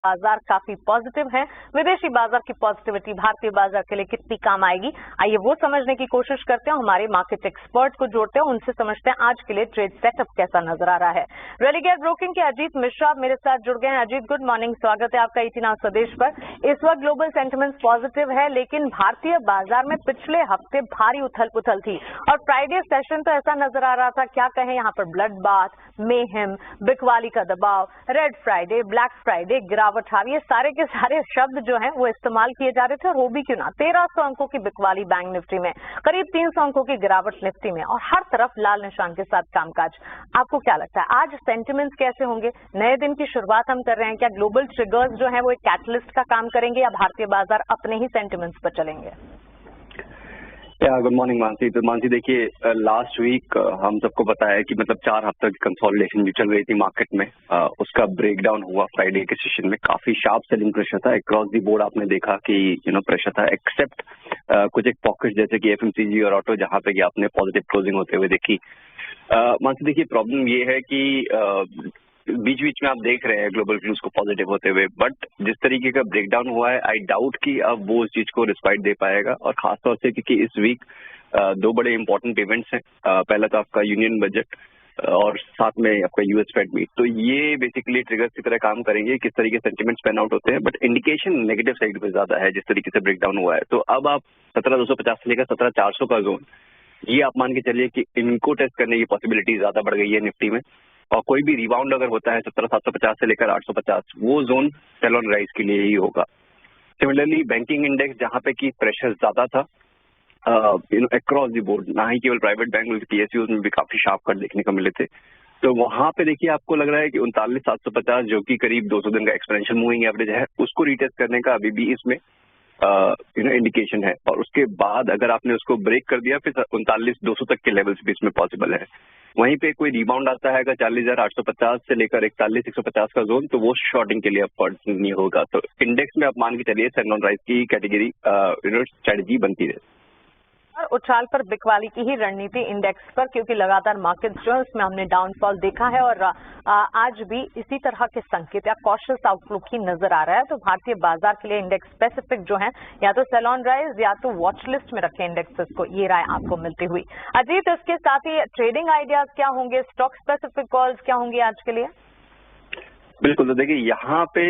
बाजार काफी पॉजिटिव है। विदेशी बाजार की पॉजिटिविटी भारतीय बाजार के लिए कितनी काम आएगी, आइए वो समझने की कोशिश करते हैं। हमारे मार्केट एक्सपर्ट को जोड़ते हैं, उनसे समझते हैं आज के लिए ट्रेड सेटअप कैसा नजर आ रहा है। रेलिगेयर ब्रोकिंग के अजीत मिश्रा मेरे साथ जुड़ गए हैं। अजीत, गुड मॉर्निंग, स्वागत है आपका ET Now स्वदेश पर। इस वक्त ग्लोबल सेंटिमेंट्स पॉजिटिव है, लेकिन भारतीय बाजार में पिछले हफ्ते भारी उथल पुथल थी और फ्राइडे सेशन तो ऐसा नजर आ रहा था, क्या कहें, यहाँ पर ब्लड बाथ, मेहम, बिकवाली का दबाव, रेड फ्राइडे, ब्लैक फ्राइडे, गिरावट आ रही है। सारे के सारे शब्द जो हैं वो इस्तेमाल किए जा रहे थे और वो भी क्यों ना। 1300 अंकों की बिकवाली बैंक निफ्टी में, करीब 300 अंकों की गिरावट निफ्टी में और हर तरफ लाल निशान के साथ कामकाज। आपको क्या लगता है आज सेंटिमेंट्स कैसे होंगे? नए दिन की शुरुआत हम कर रहे हैं, क्या ग्लोबल ट्रिगर्स जो है वो एक कैटलिस्ट का काम करेंगे या भारतीय बाजार अपने ही सेंटिमेंट्स पर चलेंगे? Good morning Mansi. तो मानसी देखिए, लास्ट वीक हम सबको पता है कि मतलब 4 हफ्ते की कंसोलिडेशन जो चल रही थी मार्केट में, उसका ब्रेकडाउन हुआ फ्राइडे के सेशन में। काफी शार्प सेलिंग प्रेशर था अक्रॉस दी बोर्ड। आपने देखा कि प्रेशर था, एक्सेप्ट कुछ एक पॉकेट जैसे कि FMCG और ऑटो, जहां पे कि आपने पॉजिटिव क्लोजिंग होते हुए देखी। मानसी देखिए, प्रॉब्लम ये है कि बीच बीच में आप देख रहे हैं ग्लोबल फ्लूज को पॉजिटिव होते हुए, बट जिस तरीके का ब्रेकडाउन हुआ है, आई डाउट कि अब वो उस चीज को रिस्पाइट दे पाएगा। और खासतौर से क्योंकि इस वीक 2 बड़े इंपॉर्टेंट इवेंट्स हैं। पहला तो आपका यूनियन बजट और साथ में आपका US फेड मीट। तो ये बेसिकली ट्रिगर्स की तरह काम करेंगे, किस तरीके से सेंटिमेंट्स पैन आउट होते हैं। बट इंडिकेशन नेगेटिव साइड पे ज्यादा है जिस तरीके से ब्रेकडाउन हुआ है। तो अब आप 17,250 से लेकर 17,400 का जोन, ये आप मान के चलिए कि इनको टेस्ट करने की पॉसिबिलिटी ज्यादा बढ़ गई है निफ्टी में। और कोई भी रिबाउंड अगर होता है 17,750 से लेकर 850, वो जोन सेल ऑन राइज के लिए ही होगा। सिमिलरली बैंकिंग इंडेक्स, जहां पे की प्रेशर ज्यादा था अक्रॉस द बोर्ड, ना ही केवल प्राइवेट बैंक बल्कि PSUs में भी काफी शार्प कट देखने को मिले थे। तो वहां पे देखिए आपको लग रहा है कि 39,750 जो कि करीब 200 दिन का एक्सपेंशन मूविंग एवरेज है, उसको रिटेस्ट करने का अभी भी इसमें इंडिकेशन है। और उसके बाद अगर आपने उसको ब्रेक कर दिया, फिर 39,200 तक के लेवल्स भी इसमें पॉसिबल है। वहीं पे कोई रिबाउंड आता है अगर 40,850 से लेकर 41,150 का जोन, तो वो शॉर्टिंग के लिए अफोर्ड नहीं होगा। तो इंडेक्स में आप मान के चलिए सेल ऑन राइज की कैटेगरी स्ट्रेटजी बनती रहे। उछाल पर बिकवाली की ही रणनीति इंडेक्स पर, क्योंकि लगातार मार्केट जो है उसमें हमने डाउनफॉल देखा है और आज भी इसी तरह के संकेत या कॉशियस आउटलुक ही नजर आ रहा है। तो भारतीय बाजार के लिए इंडेक्स स्पेसिफिक जो है, या तो सेल ऑन राइज या तो वॉच लिस्ट में रखें इंडेक्सेस को, ये राय आपको मिलती हुई। अजीत, इसके साथ ही ट्रेडिंग आइडियाज क्या होंगे, स्टॉक स्पेसिफिक कॉल्स क्या होंगे आज के लिए? बिल्कुल, तो देखिए यहाँ पे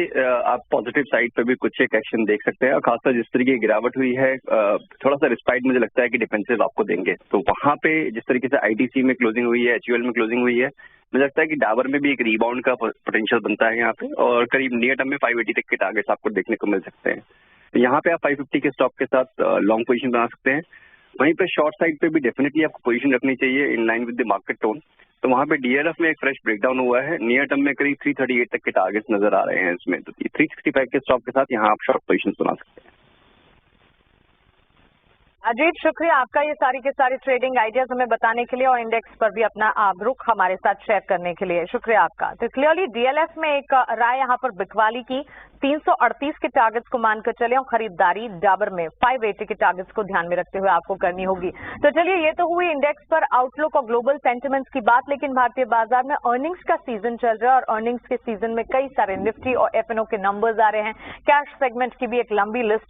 आप पॉजिटिव साइड पे भी कुछ एक एक्शन देख सकते हैं। और खासकर जिस तरीके की गिरावट हुई है, थोड़ा सा रिस्पाइट मुझे लगता है कि डिफेंसिव आपको देंगे। तो वहां पे जिस तरीके से ITC में क्लोजिंग हुई है, HUL में क्लोजिंग हुई है, मुझे लगता है कि डाबर में भी एक रिबाउंड का पोटेंशियल बनता है यहाँ पे। और करीब नियर टर्म में 580 तक के टारगेट्स आपको देखने को मिल सकते हैं। तो यहाँ पे आप 550 के स्टॉक के साथ लॉन्ग पोजीशन बना सकते हैं। वहीं पे शॉर्ट साइड पे भी डेफिनेटली आपको पोजीशन रखनी चाहिए in line with the market tone. तो वहां पे DLF में एक फ्रेश ब्रेकडाउन हुआ है, नियर टर्म में करीब 338 तक के टारगेट्स नजर आ रहे हैं इसमें। तो 365 के स्टॉक के साथ यहाँ आप शॉर्ट पोजीशन बना सकते हैं। अजीत, शुक्रिया आपका ये सारी के सारी ट्रेडिंग आइडियाज हमें बताने के लिए और इंडेक्स पर भी अपना रुख हमारे साथ शेयर करने के लिए शुक्रिया आपका। तो क्लियरली DLF में एक राय यहाँ पर बिकवाली की 338 के टारगेट्स को मानकर चले और खरीदारी डाबर में 580 के टारगेट्स को ध्यान में रखते हुए आपको करनी होगी। तो चलिए, ये तो हुई इंडेक्स पर आउटलुक और ग्लोबल सेंटिमेंट्स की बात, लेकिन भारतीय बाजार में अर्निंग्स का सीजन चल रहा है और अर्निंग्स के सीजन में कई सारे निफ्टी और F&O के नंबर्स आ रहे हैं। कैश सेगमेंट की भी एक लंबी लिस्ट